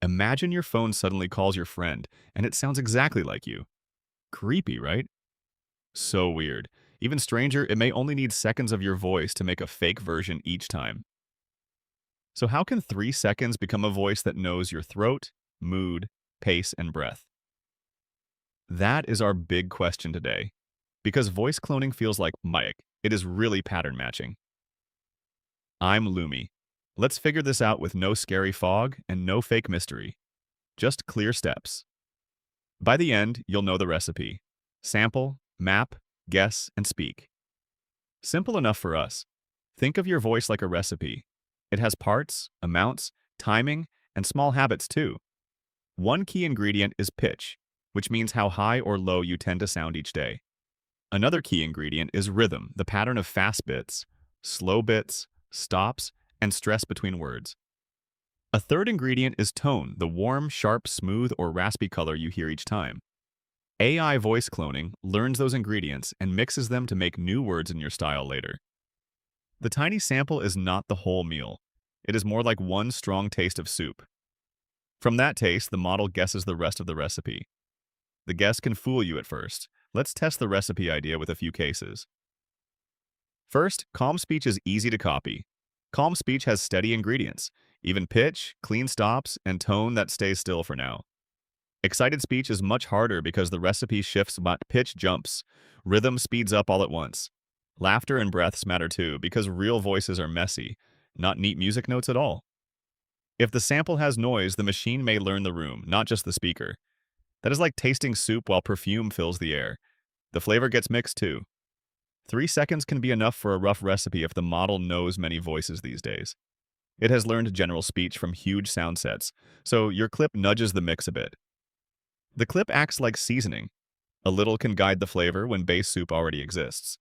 Imagine your phone suddenly calls your friend, and it sounds exactly like you. Creepy, right? So weird. Even stranger, it may only need seconds of your voice to make a fake version each time. So how can 3 seconds become a voice that knows your throat, mood, pace, and breath? That is our big question today. Because voice cloning feels like Mike, it is really pattern matching. I'm Lumi. Let's figure this out with no scary fog and no fake mystery. Just clear steps. By the end, you'll know the recipe. Sample, map, guess, and speak. Simple enough for us. Think of your voice like a recipe. It has parts, amounts, timing, and small habits too. One key ingredient is pitch, which means how high or low you tend to sound each day. Another key ingredient is rhythm, the pattern of fast bits, slow bits, stops, and stress between words. A third ingredient is tone, the warm, sharp, smooth, or raspy color you hear each time. AI voice cloning learns those ingredients and mixes them to make new words in your style later. The tiny sample is not the whole meal. It is more like one strong taste of soup. From that taste, the model guesses the rest of the recipe. The guess can fool you at first. Let's test the recipe idea with a few cases. First, calm speech is easy to copy. Calm speech has steady ingredients, even pitch, clean stops, and tone that stays still for now. Excited speech is much harder because the recipe shifts but pitch jumps. Rhythm speeds up all at once. Laughter and breaths matter too because real voices are messy, not neat music notes at all. If the sample has noise, the machine may learn the room, not just the speaker. That is like tasting soup while perfume fills the air. The flavor gets mixed too. 3 seconds can be enough for a rough recipe if the model knows many voices these days. It has learned general speech from huge sound sets, so your clip nudges the mix a bit. The clip acts like seasoning. A little can guide the flavor when base soup already exists.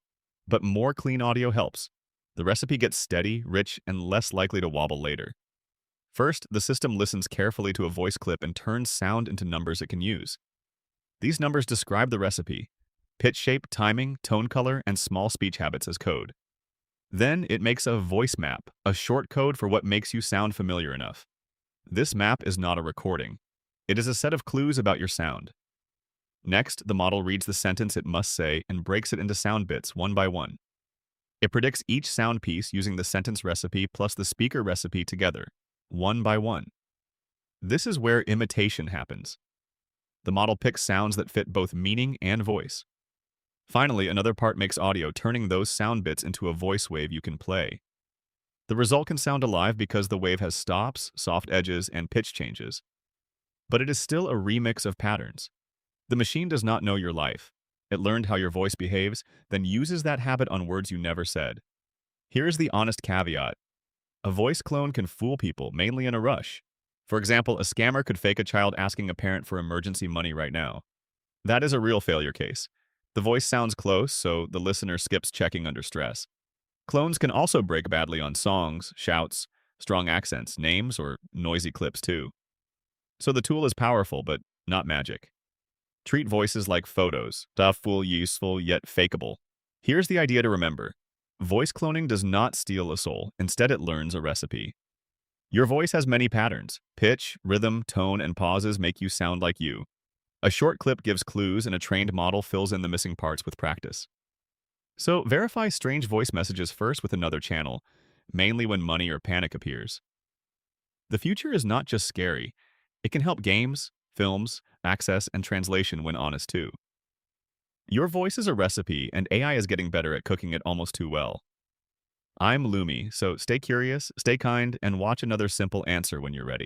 But more clean audio helps. The recipe gets steady, rich, and less likely to wobble later. First, the system listens carefully to a voice clip and turns sound into numbers it can use. These numbers describe the recipe: pitch shape, timing, tone color, and small speech habits as code. Then it makes a voice map, a short code for what makes you sound familiar enough. This map is not a recording. It is a set of clues about your sound. Next, the model reads the sentence it must say and breaks it into sound bits one by one. It predicts each sound piece using the sentence recipe plus the speaker recipe together, one by one. This is where imitation happens. The model picks sounds that fit both meaning and voice. Finally, another part makes audio, turning those sound bits into a voice wave you can play. The result can sound alive because the wave has stops, soft edges, and pitch changes. But it is still a remix of patterns. The machine does not know your life. It learned how your voice behaves, then uses that habit on words you never said. Here's the honest caveat. A voice clone can fool people, mainly in a rush. For example, a scammer could fake a child asking a parent for emergency money right now. That is a real failure case. The voice sounds close, so the listener skips checking under stress. Clones can also break badly on songs, shouts, strong accents, names, or noisy clips too. So the tool is powerful, but not magic. Treat voices like photos, thoughtful, useful, yet fakeable. Here's the idea to remember. Voice cloning does not steal a soul, instead it learns a recipe. Your voice has many patterns. Pitch, rhythm, tone, and pauses make you sound like you. A short clip gives clues and a trained model fills in the missing parts with practice. So verify strange voice messages first with another channel, mainly when money or panic appears. The future is not just scary. It can help games, films, access, and translation when honest too. Your voice is a recipe, and AI is getting better at cooking it almost too well. I'm Lumi, so stay curious, stay kind, and watch another simple answer when you're ready.